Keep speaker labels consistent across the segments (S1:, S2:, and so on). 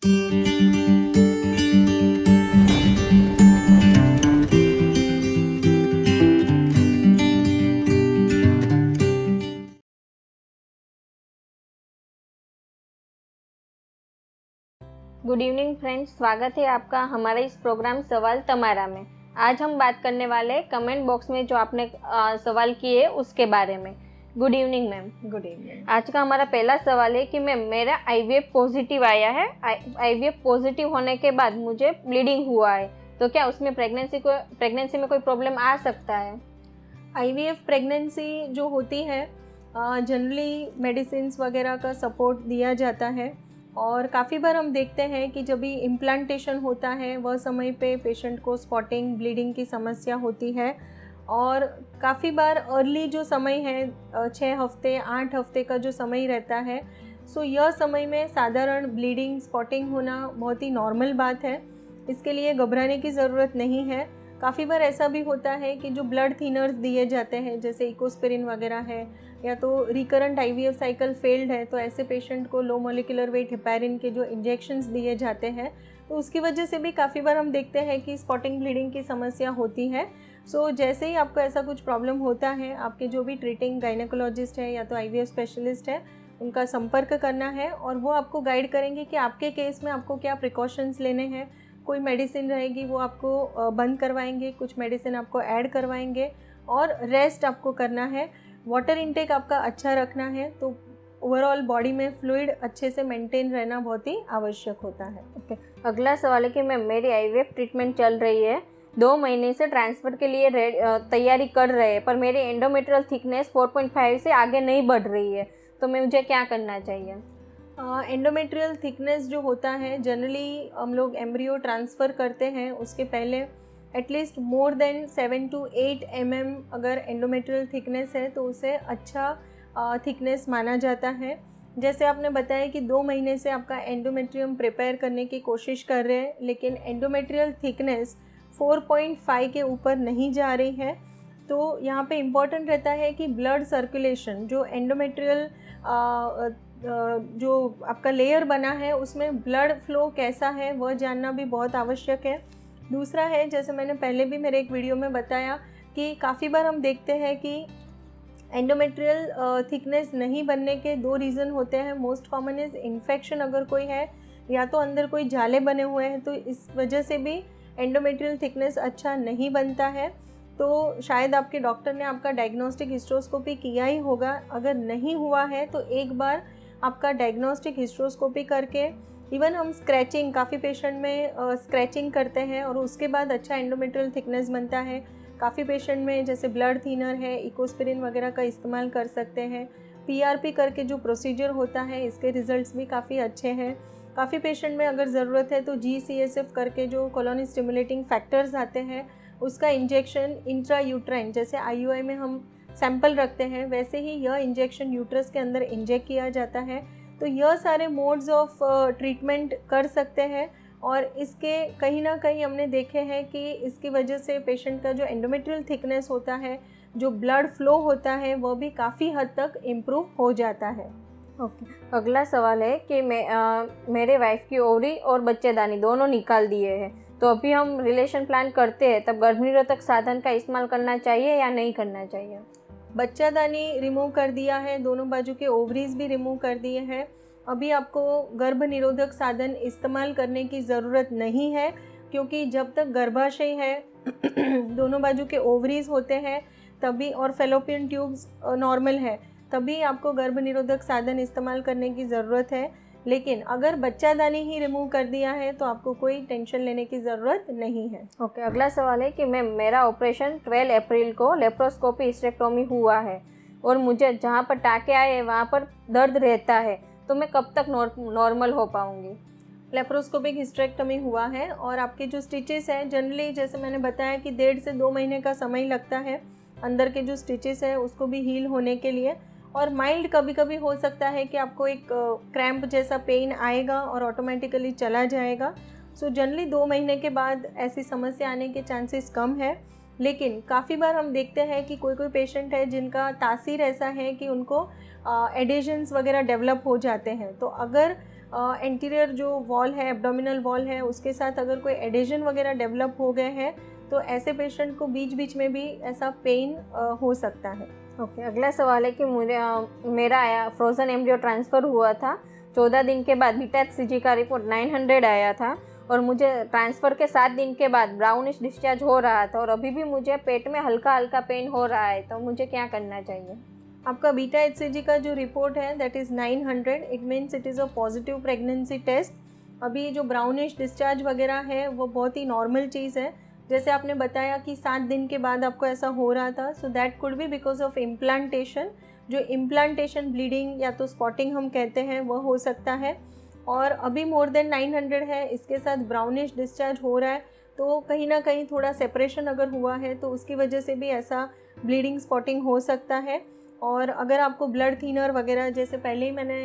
S1: Good evening friends, स्वागत है आपका हमारे इस प्रोग्राम सवाल तमारा में। आज हम बात करने वाले कमेंट बॉक्स में जो आपने सवाल किए उसके बारे में। Good evening ma'am.
S2: Good evening.
S1: आज का हमारा पहला सवाल है कि मैम मेरा आईवीएफ पॉजिटिव आया है। आईवीएफ पॉजिटिव होने के बाद मुझे ब्लीडिंग हुआ है, तो क्या उसमें प्रेगनेंसी में कोई प्रॉब्लम आ सकता है?
S2: आईवीएफ प्रेगनेंसी जो होती है जनरली मेडिसिन्स वगैरह का सपोर्ट दिया जाता है, और काफ़ी बार हम देखते हैं कि जब भी इम्प्लांटेशन होता है वह समय पे पेशेंट को स्पॉटिंग ब्लीडिंग की समस्या होती है। और काफ़ी बार अर्ली जो समय है 6 हफ्ते 8 हफ्ते का जो समय रहता है, सो यह समय में साधारण ब्लीडिंग स्पॉटिंग होना बहुत ही नॉर्मल बात है। इसके लिए घबराने की ज़रूरत नहीं है। काफ़ी बार ऐसा भी होता है कि जो ब्लड थिनर्स दिए जाते हैं जैसे इकोस्पिरिन वगैरह है, या तो रिकरेंट आईवीएफ साइकिल फेल्ड है, तो ऐसे पेशेंट को लो मोलिकुलर वेट हेपारिन के जो इंजेक्शंस दिए जाते हैं, तो उसकी वजह से भी काफ़ी बार हम देखते हैं कि स्पॉटिंग ब्लीडिंग की समस्या होती है। सो जैसे ही आपको ऐसा कुछ प्रॉब्लम होता है, आपके जो भी ट्रीटिंग गायनेकोलॉजिस्ट है या तो आईवीएफ स्पेशलिस्ट है, उनका संपर्क करना है और वो आपको गाइड करेंगे कि आपके केस में आपको क्या प्रिकॉशंस लेने हैं। कोई मेडिसिन रहेगी वो आपको बंद करवाएंगे, कुछ मेडिसिन आपको ऐड करवाएंगे, और रेस्ट आपको करना है। वाटर इनटेक आपका अच्छा रखना है, तो ओवरऑल बॉडी में फ्लूइड अच्छे से मेंटेन रहना बहुत ही आवश्यक होता है।
S1: ओके, अगला सवाल है कि मैम मेरी आईवीएफ ट्रीटमेंट चल रही है, 2 महीने से ट्रांसफ़र के लिए तैयारी कर रहे हैं, पर मेरी एंडोमेट्रियल थिकनेस 4.5 से आगे नहीं बढ़ रही है, तो मैं मुझे क्या करना चाहिए?
S2: एंडोमेट्रियल थिकनेस जो होता है जनरली हम लोग एम्ब्रियो ट्रांसफ़र करते हैं उसके पहले at least more than 7 to 8 mm अगर एंडोमेट्रियल थिकनेस है तो उसे अच्छा थिकनेस माना जाता है। जैसे आपने बताया कि 2 महीने से आपका एंडोमेट्रियम प्रिपेयर करने की कोशिश कर रहे हैं, लेकिन एंडोमेट्रियल थिकनेस 4.5 के ऊपर नहीं जा रही है, तो यहाँ पे इम्पॉर्टेंट रहता है कि ब्लड सर्कुलेशन जो एंडोमेट्रियल जो आपका लेयर बना है उसमें ब्लड फ्लो कैसा है वह जानना भी बहुत आवश्यक है। दूसरा है, जैसे मैंने पहले भी मेरे एक वीडियो में बताया कि काफ़ी बार हम देखते हैं कि एंडोमेट्रियल थिकनेस नहीं बनने के 2 रीज़न होते हैं। मोस्ट कॉमन इज़ इन्फेक्शन अगर कोई है, या तो अंदर कोई जाले बने हुए हैं, तो इस वजह से भी एंडोमेट्रियल थिकनेस अच्छा नहीं बनता है। तो शायद आपके डॉक्टर ने आपका डायग्नोस्टिक हिस्ट्रोस्कोपी किया ही होगा। अगर नहीं हुआ है तो एक बार आपका डायग्नोस्टिक हिस्ट्रोस्कोपी करके, इवन हम स्क्रैचिंग काफ़ी पेशेंट में स्क्रैचिंग करते हैं और उसके बाद अच्छा एंडोमेट्रियल थिकनेस बनता है। काफ़ी पेशेंट में जैसे ब्लड थिनर है, इकोस्पिरिन वगैरह का इस्तेमाल कर सकते हैं। पीआरपी करके जो प्रोसीजर होता है इसके रिज़ल्ट्स भी काफ़ी अच्छे हैं। काफ़ी पेशेंट में अगर ज़रूरत है तो GCSF करके जो कॉलोनी स्टिमुलेटिंग फैक्टर्स आते हैं उसका इंजेक्शन इंट्रा यूट्राइन, जैसे IUI में हम सैंपल रखते हैं वैसे ही यह इंजेक्शन यूट्रस के अंदर इंजेक्ट किया जाता है। तो यह सारे मोड्स ऑफ ट्रीटमेंट कर सकते हैं, और इसके कहीं ना कहीं हमने देखे हैं कि इसकी वजह से पेशेंट का जो एंडोमेट्रियल थिकनेस होता है, जो ब्लड फ्लो होता है, वह भी काफ़ी हद तक इम्प्रूव हो जाता है।
S1: ओके, अगला सवाल है कि मेरे वाइफ की ओवरी और बच्चेदानी दोनों निकाल दिए हैं, तो अभी हम रिलेशन प्लान करते हैं, तब गर्भनिरोधक साधन का इस्तेमाल करना चाहिए या नहीं करना चाहिए?
S2: बच्चादानी रिमूव कर दिया है, दोनों बाजू के ओवरीज भी रिमूव कर दिए हैं। अभी आपको गर्भ निरोधक साधन इस्तेमाल करने की ज़रूरत नहीं है, क्योंकि जब तक गर्भाशय है दोनों बाजू के ओवरीज होते हैं तभी, और फेलोपियन ट्यूब्स नॉर्मल है, तभी आपको गर्भ निरोधक साधन इस्तेमाल करने की ज़रूरत है। लेकिन अगर बच्चादानी ही रिमूव कर दिया है तो आपको कोई टेंशन लेने की ज़रूरत नहीं है।
S1: ओके, अगला सवाल है कि मैम मेरा ऑपरेशन 12 अप्रैल को लेप्रोस्कोपी हिस्टेक्टोमी हुआ है, और मुझे जहाँ पर टाँके आए वहाँ पर दर्द रहता है, तो मैं कब तक नॉर्मल हो पाऊँगी?
S2: लेप्रोस्कोपिक हिस्टेक्टोमी हुआ है, और आपके जो स्टिचेस हैं जनरली जैसे मैंने बताया कि 1.5 से 2 महीने का समय लगता है अंदर के जो स्टिचेस हैं उसको भी हील होने के लिए। और माइल्ड कभी कभी हो सकता है कि आपको एक क्रैम्प जैसा पेन आएगा और ऑटोमेटिकली चला जाएगा। सो जनरली 2 महीने के बाद ऐसी समस्या आने के चांसेस कम है। लेकिन काफ़ी बार हम देखते हैं कि कोई कोई पेशेंट है जिनका तासीर ऐसा है कि उनको एडेशंस वगैरह डेवलप हो जाते हैं। तो अगर एंटीरियर जो वॉल है, एब्डोमिनल वॉल है, उसके साथ अगर कोई एडेजन वगैरह डेवलप हो गए हैं तो ऐसे पेशेंट को बीच बीच में भी ऐसा पेन हो सकता है।
S1: ओके, अगला सवाल है कि मेरा आया फ्रोज़न एम्ब्रियो ट्रांसफ़र हुआ था 14 दिन के बाद, बीटा HCG का रिपोर्ट 900 आया था और मुझे ट्रांसफ़र के 7 दिन के बाद ब्राउनिश डिस्चार्ज हो रहा था और अभी भी मुझे पेट में हल्का हल्का पेन हो रहा है, तो मुझे क्या करना चाहिए?
S2: आपका बीटा HCG का जो रिपोर्ट है that is 900, it means it is a positive pregnancy test. अभी जो ब्राउनिश डिस्चार्ज वगैरह है वो बहुत ही नॉर्मल चीज़ है। जैसे आपने बताया कि 7 दिन के बाद आपको ऐसा हो रहा था, so that could be because of implantation. जो इम्प्लांटेशन ब्लीडिंग या तो स्पॉटिंग हम कहते हैं वह हो सकता है। और अभी मोर देन 900 है, इसके साथ ब्राउनिश डिस्चार्ज हो रहा है, तो कहीं ना कहीं थोड़ा सेपरेशन अगर हुआ है तो उसकी वजह से भी ऐसा ब्लीडिंग स्पॉटिंग हो सकता है। और अगर आपको ब्लड थिनर वगैरह, जैसे पहले ही मैंने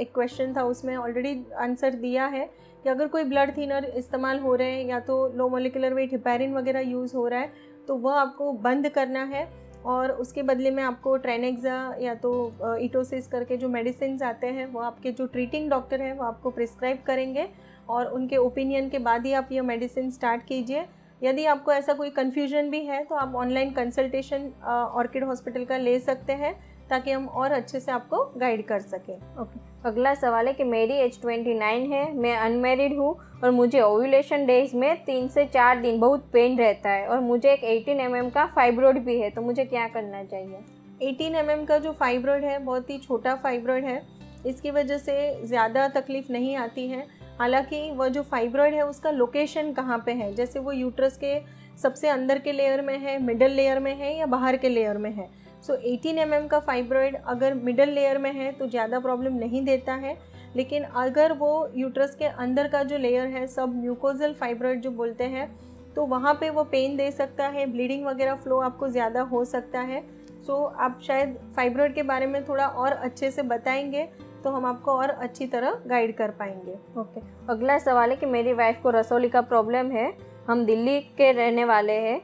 S2: एक क्वेश्चन था उसमें ऑलरेडी आंसर दिया है कि अगर कोई ब्लड थिनर इस्तेमाल हो रहे हैं या तो लो मोलिकुलर वेट हेपेरिन वगैरह यूज़ हो रहा है तो वह आपको बंद करना है और उसके बदले में आपको ट्रेनेक्सा या तो इटोसिस करके जो मेडिसिन आते हैं वो आपके जो ट्रीटिंग डॉक्टर हैं वो आपको प्रिस्क्राइब करेंगे और उनके ओपिनियन के बाद ही आप ये मेडिसिन स्टार्ट कीजिए। यदि आपको ऐसा कोई कन्फ्यूजन भी है तो आप ऑनलाइन कंसल्टेशन ऑर्किड हॉस्पिटल का ले सकते हैं ताकि हम और अच्छे से आपको गाइड कर सकें।
S1: ओके, अगला सवाल है कि मेरी एज 29 है, मैं अनमेरिड हूँ और मुझे ओव्यूलेशन डेज में 3 से 4 दिन बहुत पेन रहता है और मुझे एक 18 mm का फाइब्रोइड भी है, तो मुझे क्या करना चाहिए?
S2: 18 mm का जो फाइब्रोइड है बहुत ही छोटा फाइब्रोइड है, इसकी वजह से ज़्यादा तकलीफ़ नहीं आती है। हालांकि वह जो फाइब्रोइड है उसका लोकेशन कहाँ पे है, जैसे वो यूट्रस के सबसे अंदर के लेयर में है, मिडल लेयर में है या बाहर के लेयर में है। सो 18 mm का फाइब्रोइड अगर मिडल लेयर में है तो ज़्यादा प्रॉब्लम नहीं देता है, लेकिन अगर वो यूट्रस के अंदर का जो लेयर है, सब म्यूकोजल फाइब्रोइड जो बोलते हैं, तो वहाँ पे वो पेन दे सकता है, ब्लीडिंग वगैरह फ्लो आपको ज़्यादा हो सकता है। सो आप शायद फाइब्रोइड के बारे में थोड़ा और अच्छे से बताएंगे तो हम आपको और अच्छी तरह गाइड कर पाएंगे।
S1: ओके, अगला सवाल है कि मेरी वाइफ को रसौली का प्रॉब्लम है, हम दिल्ली के रहने वाले हैं,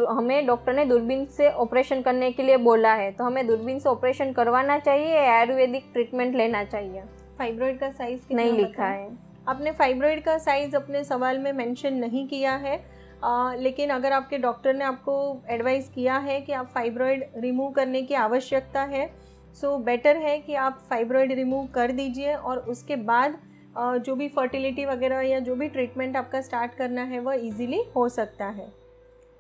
S1: हमें डॉक्टर ने दूरबीन से ऑपरेशन करने के लिए बोला है, तो हमें दूरबीन से ऑपरेशन करवाना चाहिए या आयुर्वेदिक ट्रीटमेंट लेना चाहिए?
S2: फाइब्रोइड का साइज़
S1: नहीं लिखा है।
S2: आपने फाइब्रोइड का साइज़ अपने सवाल में मेंशन नहीं किया है, लेकिन अगर आपके डॉक्टर ने आपको एडवाइस किया है कि आप फाइब्रोइड रिमूव करने की आवश्यकता है, सो बेटर है कि आप फाइब्रोइड रिमूव कर दीजिए और उसके बाद जो भी फर्टिलिटी वगैरह या जो भी ट्रीटमेंट आपका स्टार्ट करना है वह इजीली हो सकता है।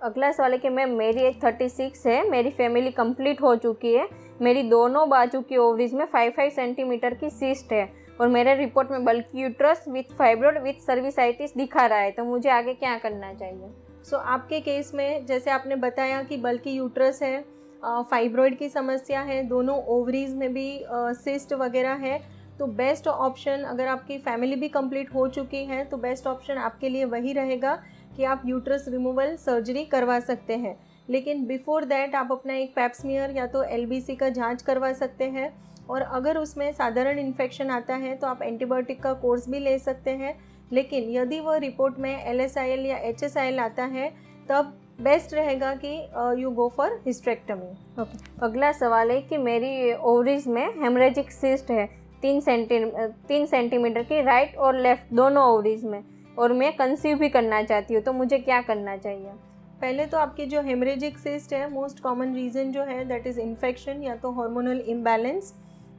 S1: अगला सवाल है कि मैम मेरी एज 36 है, मेरी फैमिली कंप्लीट हो चुकी है, मेरी दोनों बाजू की ओवरीज में 5 सेंटीमीटर की सिस्ट है और मेरे रिपोर्ट में बल्कि uterus with fibroid with cervicitis दिखा रहा है, तो मुझे आगे क्या करना चाहिए?
S2: सो आपके केस में जैसे आपने बताया कि बल्कि यूट्रस है, फाइब्रोइड की समस्या है, दोनों ओवरीज में भी सिस्ट वगैरह है, तो बेस्ट ऑप्शन, अगर आपकी फैमिली भी कंप्लीट हो चुकी है तो बेस्ट ऑप्शन आपके लिए वही रहेगा कि आप यूट्रस रिमूवल सर्जरी करवा सकते हैं। लेकिन बिफोर दैट आप अपना एक पैप्समियर या तो LBC का जांच करवा सकते हैं और अगर उसमें साधारण इन्फेक्शन आता है तो आप एंटीबायोटिक का कोर्स भी ले सकते हैं। लेकिन यदि वह रिपोर्ट में LSIL या HSIL आता है तब बेस्ट रहेगा कि you go for hysterectomy.
S1: Okay, अगला सवाल है कि मेरी ओवरीज में हेमरेजिक सिस्ट है 3 सेंटीमीटर की, राइट और लेफ्ट दोनों ओवरीज में, और मैं कंसीव भी करना चाहती हूँ, तो मुझे क्या करना चाहिए?
S2: पहले तो आपकी जो हेमरेजिक सिस्ट है, मोस्ट कॉमन रीज़न जो है दैट इज़ इन्फेक्शन या तो हार्मोनल इम्बैलेंस,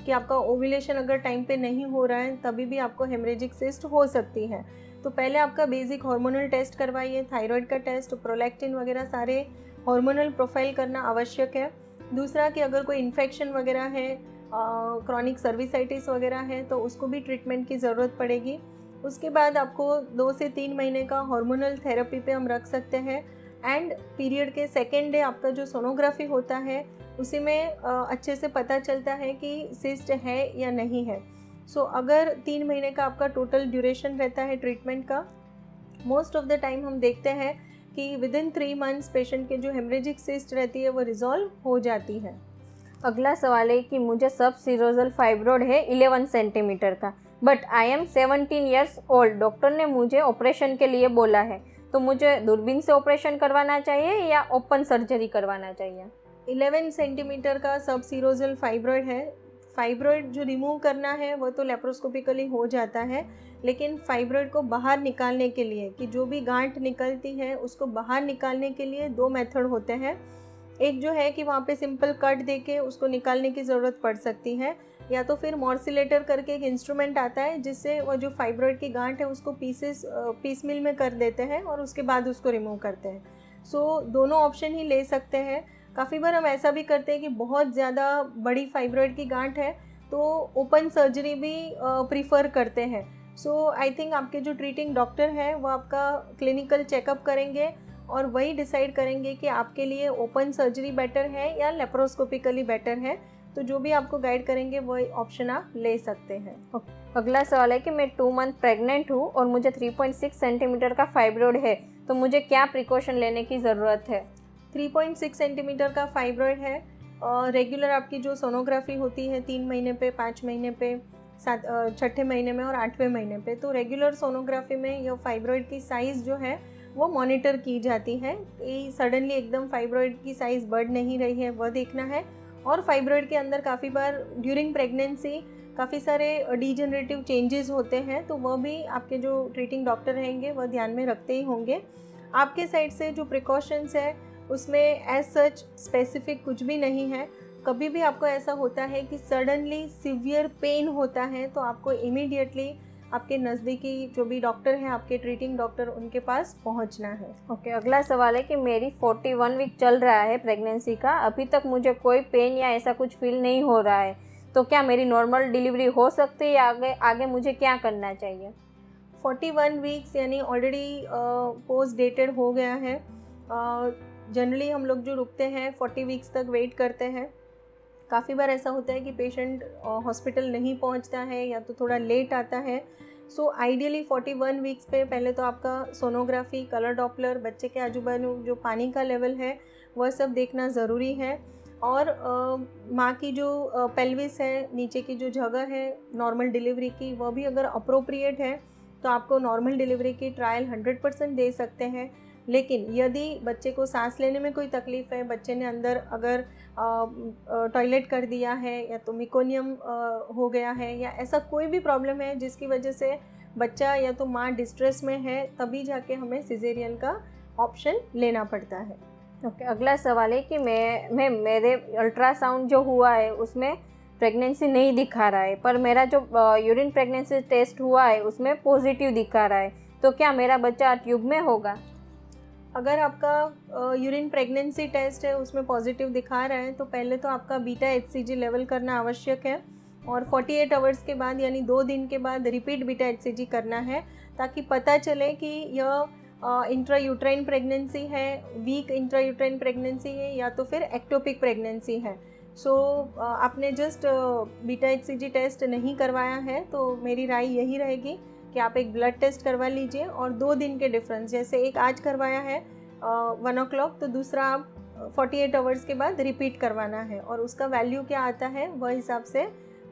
S2: कि आपका ओव्यूलेशन अगर टाइम पे नहीं हो रहा है तभी भी आपको हेमरेजिक सिस्ट हो सकती है। तो पहले आपका बेसिक हार्मोनल टेस्ट करवाइए, थायराइड का टेस्ट, प्रोलैक्टिन वगैरह सारे हार्मोनल प्रोफाइल करना आवश्यक है। दूसरा कि अगर कोई इन्फेक्शन वगैरह है, क्रॉनिक सर्विसाइटिस वगैरह है, तो उसको भी ट्रीटमेंट की ज़रूरत पड़ेगी। उसके बाद आपको 2 से 3 महीने का हार्मोनल थेरेपी पे हम रख सकते हैं एंड पीरियड के सेकेंड डे आपका जो सोनोग्राफी होता है उसी में अच्छे से पता चलता है कि सिस्ट है या नहीं है। सो अगर 3 महीने का आपका टोटल ड्यूरेशन रहता है ट्रीटमेंट का, मोस्ट ऑफ द टाइम हम देखते हैं कि विदिन 3 मंथ्स पेशेंट के जो हेमरेजिक सिस्ट रहती है वो रिजॉल्व हो जाती है।
S1: अगला सवाल है कि मुझे सब सीरोजल फाइब्रोइड है 11 सेंटीमीटर का, but I am 17 years old, doctor ने मुझे ऑपरेशन के लिए बोला है, तो मुझे दूरबीन से ऑपरेशन करवाना चाहिए या ओपन सर्जरी करवाना चाहिए?
S2: 11 सेंटीमीटर का सब सीरोजल फाइब्रोइड है, फाइब्रॉइड जो रिमूव करना है वो तो लेप्रोस्कोपिकली हो जाता है, लेकिन फाइब्रॉइड को बाहर निकालने के लिए, कि जो भी गांठ निकलती है उसको बाहर निकालने के लिए 2 मेथड होते हैं। एक जो है कि वहाँ पे सिंपल कट देके उसको निकालने की ज़रूरत पड़ सकती है, या तो फिर मॉर्सिलेटर करके एक इंस्ट्रूमेंट आता है जिससे वो जो फाइब्रॉइड की गांठ है उसको पीस मिल में कर देते हैं और उसके बाद उसको रिमूव करते हैं। सो दोनों ऑप्शन ही ले सकते हैं। काफ़ी बार हम ऐसा भी करते हैं कि बहुत ज़्यादा बड़ी फाइब्रॉइड की गांठ है तो ओपन सर्जरी भी प्रीफर करते हैं। सो आई थिंक आपके जो ट्रीटिंग डॉक्टर हैं वो आपका क्लिनिकल चेकअप करेंगे और वही डिसाइड करेंगे कि आपके लिए ओपन सर्जरी बेटर है या लेप्रोस्कोपिकली बेटर है। तो जो भी आपको गाइड करेंगे वही ऑप्शन आप ले सकते हैं।
S1: अगला सवाल है कि मैं 2 मंथ प्रेग्नेंट हूँ और मुझे 3.6 सेंटीमीटर का फाइब्रॉइड है, तो मुझे क्या प्रिकॉशन लेने की ज़रूरत है?
S2: 3.6 सेंटीमीटर का फाइब्रॉइड है। रेगुलर आपकी जो सोनोग्राफी होती है 3 महीने पे, 5 महीने पे, 6ठे महीने में और 8वें महीने पे, तो रेगुलर सोनोग्राफी में यह फाइब्रॉइड की साइज़ जो है वो मॉनिटर की जाती है कि सडनली एकदम फाइब्रॉइड की साइज़ बढ़ नहीं रही है, वह देखना है। और फाइब्रॉइड के अंदर काफ़ी बार ड्यूरिंग प्रेगनेंसी काफ़ी सारे डिजेनरेटिव चेंजेस होते हैं, तो वह भी आपके जो ट्रीटिंग डॉक्टर रहेंगे वह ध्यान में रखते ही होंगे। आपके साइड से जो प्रिकॉशंस है उसमें एज सच स्पेसिफिक कुछ भी नहीं है। कभी भी आपको ऐसा होता है कि सडनली सीवियर पेन होता है तो आपको इमीडिएटली आपके नज़दीकी जो भी डॉक्टर हैं, आपके ट्रीटिंग डॉक्टर, उनके पास पहुंचना है।
S1: ओके, अगला सवाल है कि मेरी 41 वीक चल रहा है प्रेगनेंसी का, अभी तक मुझे कोई पेन या ऐसा कुछ फील नहीं हो रहा है, तो क्या मेरी नॉर्मल डिलीवरी हो सकती है या आगे मुझे क्या करना चाहिए?
S2: 41 वीक्स यानी ऑलरेडी पोस्ट डेटेड हो गया है। जनरली हम लोग जो रुकते हैं 40 वीक्स तक वेट करते हैं। काफ़ी बार ऐसा होता है कि पेशेंट हॉस्पिटल नहीं पहुंचता है या तो थोड़ा लेट आता है। सो आइडियली 41 वीक्स पे पहले तो आपका सोनोग्राफी, कलर डॉपलर, बच्चे के आजू बाजू जो पानी का लेवल है वह सब देखना ज़रूरी है। और माँ की जो पेल्विस है, नीचे की जो जगह है नॉर्मल डिलीवरी की, वह भी अगर अप्रोप्रिएट है तो आपको नॉर्मल डिलीवरी की ट्रायल 100% दे सकते हैं। लेकिन यदि बच्चे को सांस लेने में कोई तकलीफ़ है, बच्चे ने अंदर अगर टॉयलेट कर दिया है या तो मिकोनियम हो गया है या ऐसा कोई भी प्रॉब्लम है जिसकी वजह से बच्चा या तो माँ डिस्ट्रेस में है, तभी जाके हमें सिजेरियन का ऑप्शन लेना पड़ता है।
S1: ओके, अगला सवाल है कि मेरे अल्ट्रासाउंड जो हुआ है उसमें प्रेगनेंसी नहीं दिखा रहा है, पर मेरा जो यूरिन प्रेगनेंसी टेस्ट हुआ है उसमें पॉजिटिव दिखा रहा है, तो क्या मेरा बच्चा ट्यूब में होगा?
S2: अगर आपका यूरिन प्रेगनेंसी टेस्ट है उसमें पॉजिटिव दिखा रहा है तो पहले तो आपका बीटा HCG लेवल करना आवश्यक है और 48 आवर्स के बाद यानी 2 दिन के बाद रिपीट बीटा HCG करना है, ताकि पता चले कि यह इंट्रायूट्राइन प्रेगनेंसी है, वीक इंट्रायूट्राइन प्रेगनेंसी है या तो फिर एक्टोपिक प्रेगनेंसी है। सो आपने जस्ट बीटा HCG टेस्ट नहीं करवाया है तो मेरी राय यही रहेगी कि आप एक ब्लड टेस्ट करवा लीजिए और 2 दिन के डिफरेंस, जैसे एक आज करवाया है 1 o'clock तो दूसरा आप 48 आवर्स के बाद रिपीट करवाना है और उसका वैल्यू क्या आता है वह हिसाब से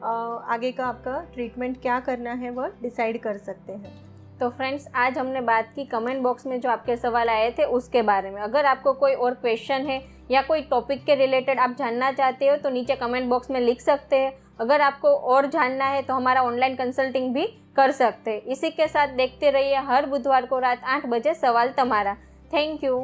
S2: आगे का आपका ट्रीटमेंट क्या करना है वह डिसाइड कर सकते हैं।
S1: तो फ्रेंड्स, आज हमने बात की कमेंट बॉक्स में जो आपके सवाल आए थे उसके बारे में। अगर आपको कोई और क्वेश्चन है या कोई टॉपिक के रिलेटेड आप जानना चाहते हो तो नीचे कमेंट बॉक्स में लिख सकते हैं। अगर आपको और जानना है तो हमारा ऑनलाइन कंसल्टिंग भी कर सकते हैं। इसी के साथ देखते रहिए हर बुधवार को रात 8 बजे सवाल तुम्हारा। Thank you.